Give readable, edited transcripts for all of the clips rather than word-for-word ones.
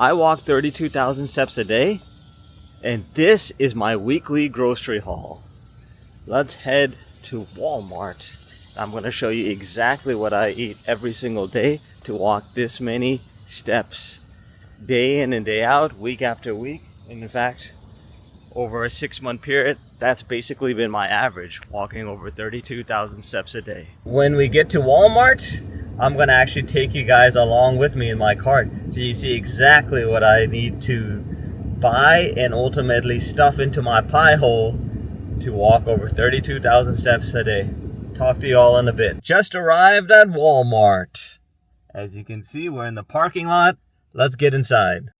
I walk 32,000 steps a day, and this is my weekly grocery haul. Let's head to Walmart. I'm going to show you exactly what I eat every single day to walk this many steps, day in and day out, week after week. And in fact, over a 6-month period, that's basically been my average, walking over 32,000 steps a day. When we get to Walmart, I'm gonna actually take you guys along with me in my cart so you see exactly what I need to buy and ultimately stuff into my pie hole to walk over 32,000 steps a day. Talk to you all in a bit. Just arrived at Walmart. As you can see, we're in the parking lot. Let's get inside.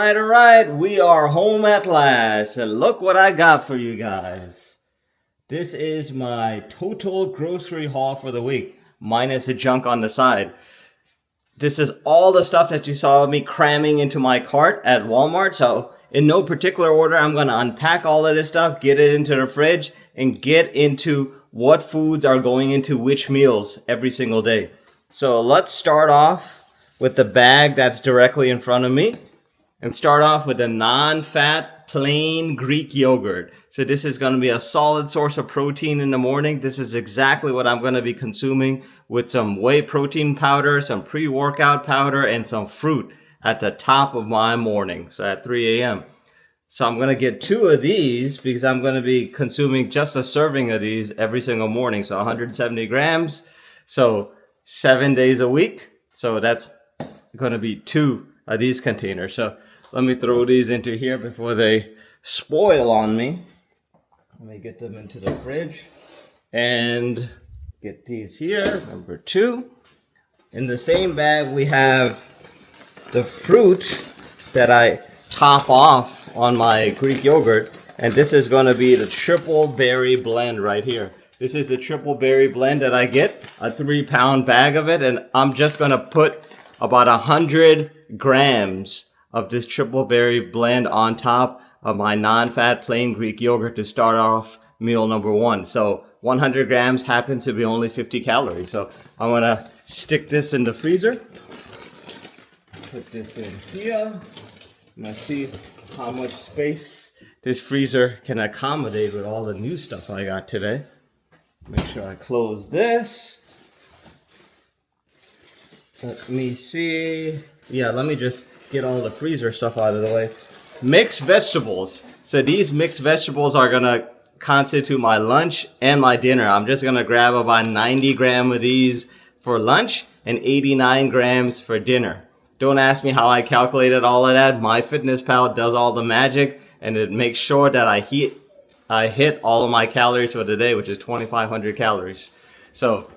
All right, we are home at last, and look what I got for you guys. This is my total grocery haul for the week, minus the junk on the side. This is all the stuff that you saw me cramming into my cart at Walmart, so in no particular order, I'm going to unpack all of this stuff, get it into the fridge, and get into what foods are going into which meals every single day. So let's start off with the bag that's directly in front of me. And start off with a non-fat plain Greek yogurt. So this is going to be a solid source of protein in the morning. This is exactly what I'm going to be consuming with some whey protein powder, some pre-workout powder, and some fruit at the top of my morning. So at 3 a.m. So I'm going to get 2 of these because I'm going to be consuming just a serving of these every single morning. So 170 grams. So 7 days a week. So that's going to be 2 of these containers. So let me throw these into here before they spoil on me. Let me get them into the fridge and get these here, number 2. In the same bag, we have the fruit that I top off on my Greek yogurt. And this is going to be the triple berry blend right here. This is the triple berry blend that I get, a 3-pound bag of it. And I'm just going to put about 100 grams of this triple berry blend on top of my non-fat plain Greek yogurt to start off meal number 1. So 100 grams happens to be only 50 calories. So I'm gonna stick this in the freezer. Put this in here. I'm gonna see how much space this freezer can accommodate with all the new stuff I got today. Make sure I close this. Let me see. Yeah, let me just get all the freezer stuff out of the way. Mixed vegetables. So these mixed vegetables are gonna constitute my lunch and my dinner. I'm just gonna grab about 90 grams of these for lunch and 89 grams for dinner. Don't ask me how I calculated all of that. MyFitnessPal does all the magic, and it makes sure that I hit all of my calories for the day, which is 2,500 calories. So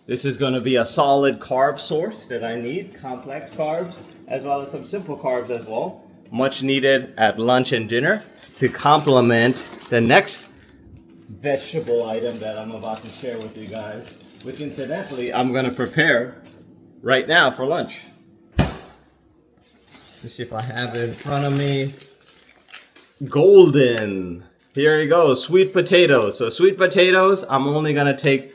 this is going to be a solid carb source that I need, complex carbs, as well as some simple carbs as well. Much needed at lunch and dinner to complement the next vegetable item that I'm about to share with you guys, which incidentally I'm going to prepare right now for lunch. Let's see if I have it in front of me. Golden. Here you go, sweet potatoes. So sweet potatoes, I'm only going to take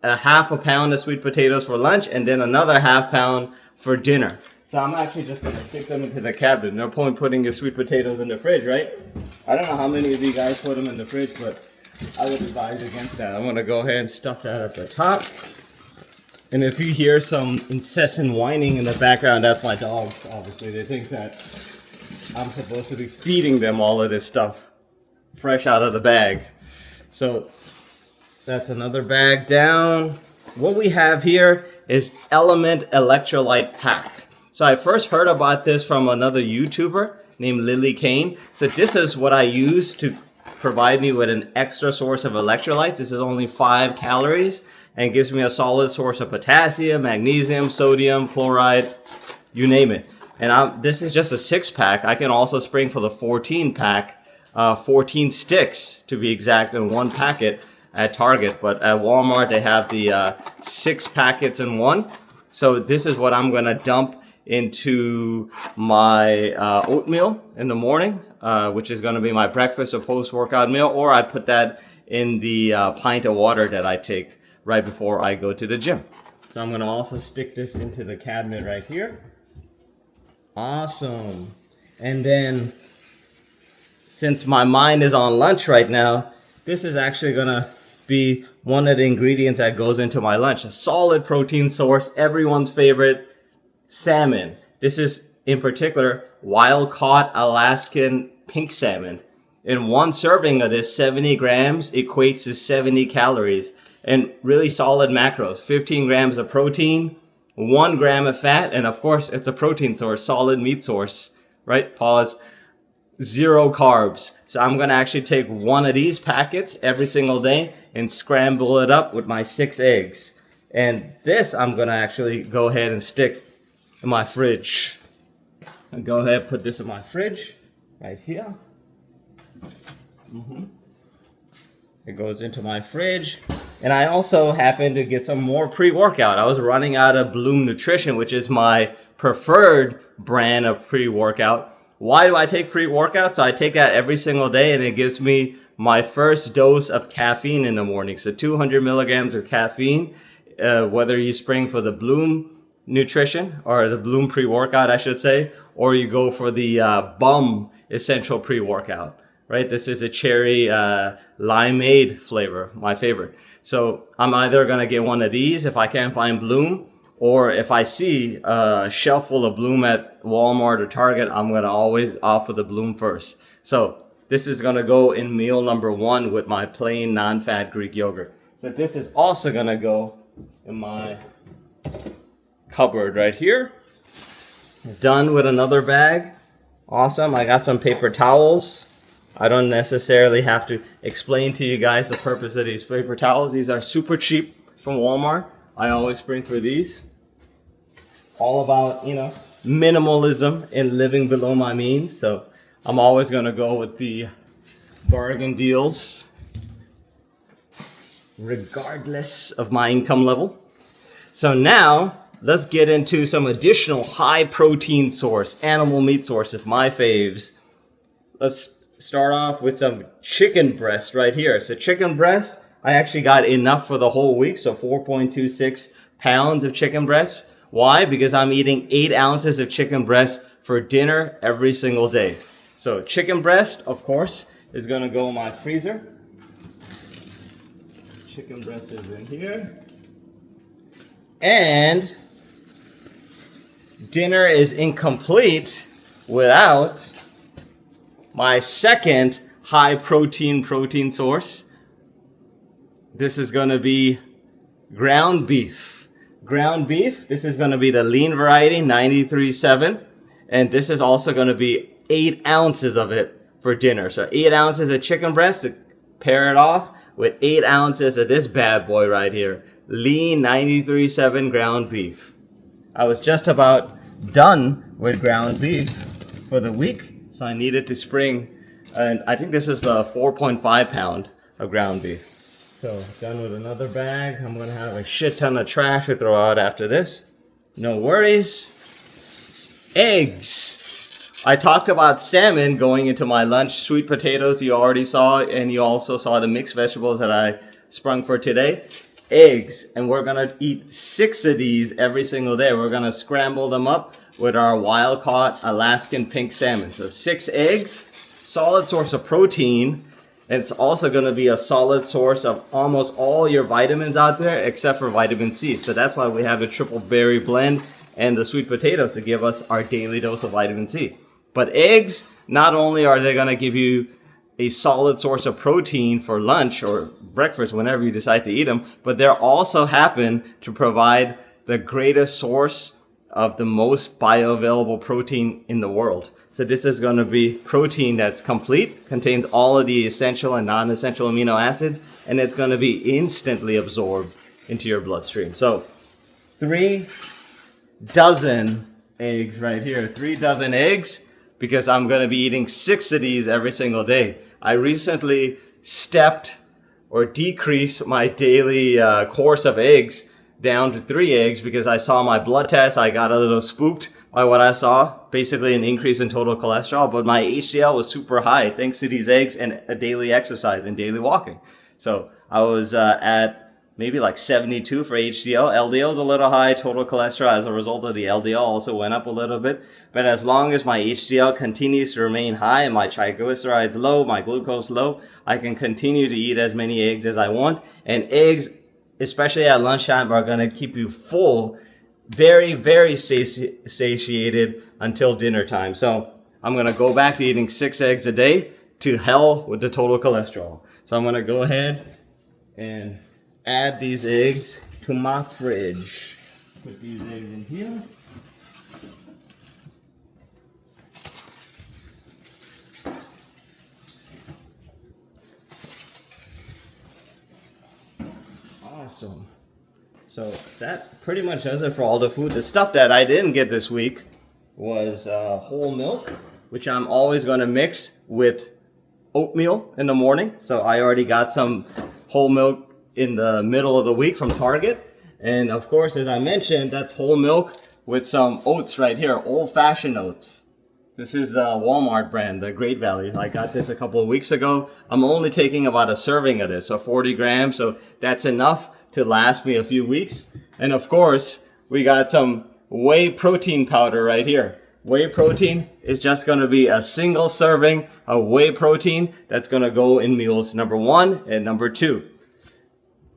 a half a pound of sweet potatoes for lunch and then another half pound for dinner. So I'm actually just going to stick them into the cabinet. No point putting your sweet potatoes in the fridge, right? I don't know how many of you guys put them in the fridge, but I would advise against that. I'm going to go ahead and stuff that at the top. And if you hear some incessant whining in the background, that's my dogs, obviously. They think that I'm supposed to be feeding them all of this stuff fresh out of the bag. So that's another bag down. What we have here is Element Electrolyte Pack. So I first heard about this from another YouTuber named Lily Kane. So this is what I use to provide me with an extra source of electrolytes. This is only 5 calories and gives me a solid source of potassium, magnesium, sodium, chloride, you name it. And this is just a 6-pack. I can also spring for the 14-pack, 14 sticks to be exact in one packet at Target, but at Walmart they have the 6 packets in one. So this is what I'm gonna dump into my oatmeal in the morning, which is gonna be my breakfast or post-workout meal, or I put that in the pint of water that I take right before I go to the gym. So I'm gonna also stick this into the cabinet right here. Awesome. And then, since my mind is on lunch right now, this is actually gonna be one of the ingredients that goes into my lunch. A solid protein source, everyone's favorite, salmon. This is in particular wild caught Alaskan pink salmon. In one serving of this, 70 grams equates to 70 calories and really solid macros. 15 grams of protein, 1 gram of fat, and of course it's a protein source, solid meat source, right? Pause. 0 carbs. So I'm gonna actually take one of these packets every single day and scramble it up with my 6 eggs. And this I'm gonna actually go ahead and stick in my fridge. I'll go ahead and put this in my fridge right here. It goes into my fridge. And I also happened to get some more pre-workout. I was running out of Bloom Nutrition, which is my preferred brand of pre-workout. Why do I take pre-workout? So I take that every single day and it gives me my first dose of caffeine in the morning. So 200 milligrams of caffeine, whether you spring for the Bloom Nutrition or the Bloom pre-workout, I should say, or you go for the Bum Essential pre-workout, right? This is a cherry limeade flavor, my favorite. So I'm either gonna get one of these if I can't find Bloom, or if I see a shelf full of Bloom at Walmart or Target, I'm gonna always offer the Bloom first. So this is gonna go in meal number 1 with my plain non-fat Greek yogurt. But this is also gonna go in my cupboard right here. Done with another bag. Awesome, I got some paper towels. I don't necessarily have to explain to you guys the purpose of these paper towels. These are super cheap from Walmart. I always spring for these. All about, you know, minimalism and living below my means. So I'm always gonna go with the bargain deals, regardless of my income level. So now, let's get into some additional high protein source, animal meat sources, my faves. Let's start off with some chicken breast right here. So chicken breast, I actually got enough for the whole week, so 4.26 pounds of chicken breast. Why? Because I'm eating 8 ounces of chicken breast for dinner every single day. So chicken breast, of course, is gonna go in my freezer. Chicken breast is in here. And dinner is incomplete without my second high protein source. This is going to be ground beef. Ground beef, this is going to be the lean variety, 93.7. And this is also going to be 8 ounces of it for dinner. So 8 ounces of chicken breast to pair it off with 8 ounces of this bad boy right here. Lean 93.7 ground beef. I was just about done with ground beef for the week. So I needed to spring, and I think this is the 4.5 pound of ground beef. So done with another bag. I'm gonna have a shit ton of trash to throw out after this. No worries. Eggs. I talked about salmon going into my lunch. Sweet potatoes you already saw, and you also saw the mixed vegetables that I sprung for today. Eggs, and we're gonna eat 6 of these every single day. We're gonna scramble them up with our wild caught Alaskan pink salmon. So 6 eggs, solid source of protein. It's also going to be a solid source of almost all your vitamins out there except for vitamin C. So that's why we have the triple berry blend and the sweet potatoes to give us our daily dose of vitamin C. But eggs, not only are they going to give you a solid source of protein for lunch or breakfast whenever you decide to eat them, but they also happen to provide the greatest source of the most bioavailable protein in the world. So this is going to be protein that's complete, contains all of the essential and non-essential amino acids, and it's going to be instantly absorbed into your bloodstream. So 3 dozen eggs right here. 3 dozen eggs, because I'm going to be eating 6 of these every single day. I recently stepped or decreased my daily course of eggs down to 3 eggs because I saw my blood test. I got a little spooked by what I saw, basically an increase in total cholesterol, but my HDL was super high thanks to these eggs and a daily exercise and daily walking. So I was at maybe like 72 for HDL. LDL was a little high. Total cholesterol as a result of the LDL also went up a little bit. But as long as my HDL continues to remain high and my triglycerides low, my glucose low, I can continue to eat as many eggs as I want. And eggs, especially at lunchtime, are going to keep you full, very, very satiated until dinner time. So I'm going to go back to eating 6 eggs a day. To hell with the total cholesterol. So I'm going to go ahead and add these eggs to my fridge. Put these eggs in here. Awesome. So that pretty much does it for all the food. The stuff that I didn't get this week was whole milk, which I'm always going to mix with oatmeal in the morning. So I already got some whole milk in the middle of the week from Target. And of course, as I mentioned, that's whole milk with some oats right here, old-fashioned oats. This is the Walmart brand, the Great Value. I got this a couple of weeks ago. I'm only taking about a serving of this, so 40 grams. So that's enough to last me a few weeks. And of course, we got some whey protein powder right here. Whey protein is just going to be a single serving of whey protein that's going to go in meals number 1 and number 2.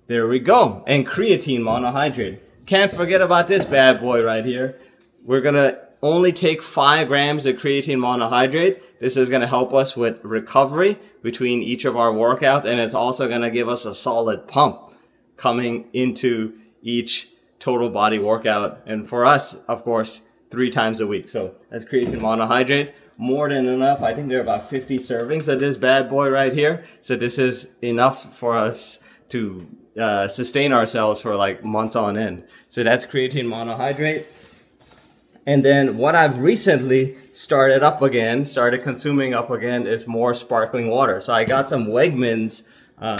There we go. And creatine monohydrate. Can't forget about this bad boy right here. We're going to only take 5 grams of creatine monohydrate. This is going to help us with recovery between each of our workouts, and it's also going to give us a solid pump coming into each total body workout. And for us, of course, 3 times a week. So that's creatine monohydrate. More than enough. I think there are about 50 servings of this bad boy right here. So this is enough for us to sustain ourselves for like months on end. So that's creatine monohydrate. And then what I've recently started consuming up again is more sparkling water. So I got some Wegmans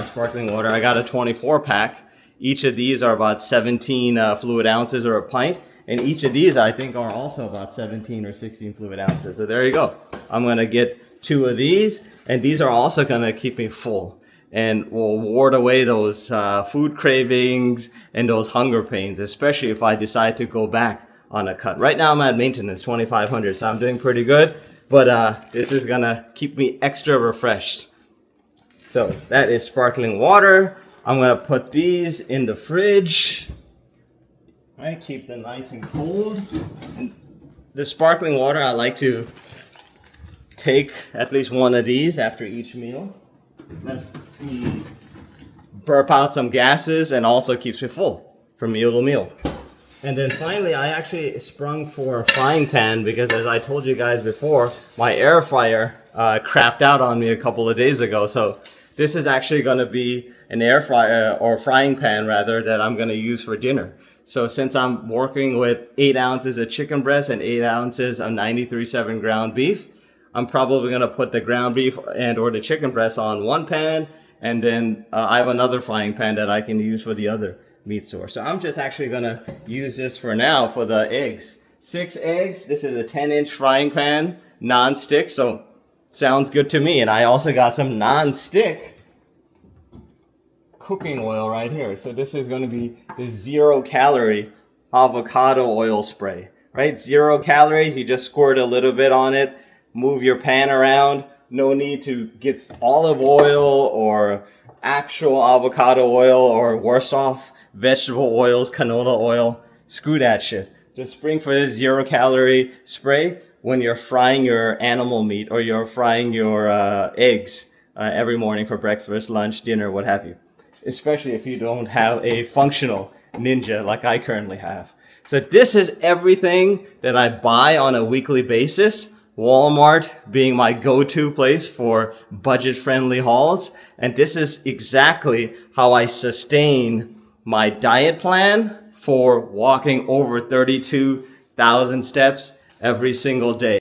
sparkling water. I got a 24 pack. Each of these are about 17 fluid ounces or a pint. And each of these, I think, are also about 17 or 16 fluid ounces. So there you go. I'm going to get 2 of these. And these are also going to keep me full. And will ward away those food cravings and those hunger pains, especially if I decide to go back on a cut. Right now, I'm at maintenance, 2,500. So I'm doing pretty good. But this is going to keep me extra refreshed. So that is sparkling water. I'm going to put these in the fridge. Right, keep them nice and cold. And the sparkling water, I like to take at least one of these after each meal. Lets me burp out some gases and also keeps me full from meal to meal. And then finally, I actually sprung for a frying pan because, as I told you guys before, my air fryer crapped out on me a couple of days ago. So this is actually going to be an air fryer, or frying pan rather, that I'm going to use for dinner. So since I'm working with 8 ounces of chicken breast and 8 ounces of 93.7 ground beef, I'm probably going to put the ground beef and or the chicken breast on one pan, and then I have another frying pan that I can use for the other meat source. So I'm just actually going to use this for now for the eggs. 6 eggs. This is a 10-inch frying pan, non-stick, so sounds good to me. And I also got some non-stick cooking oil right here. So this is going to be the 0-calorie avocado oil spray, right? 0 calories. You just squirt a little bit on it, move your pan around. No need to get olive oil or actual avocado oil, or worst off, vegetable oils, canola oil. Screw that shit. Just spring for this 0-calorie spray when you're frying your animal meat or you're frying your eggs every morning for breakfast, lunch, dinner, what have you. Especially if you don't have a functional Ninja like I currently have. So this is everything that I buy on a weekly basis. Walmart being my go-to place for budget-friendly hauls. And this is exactly how I sustain my diet plan for walking over 32,000 steps every single day.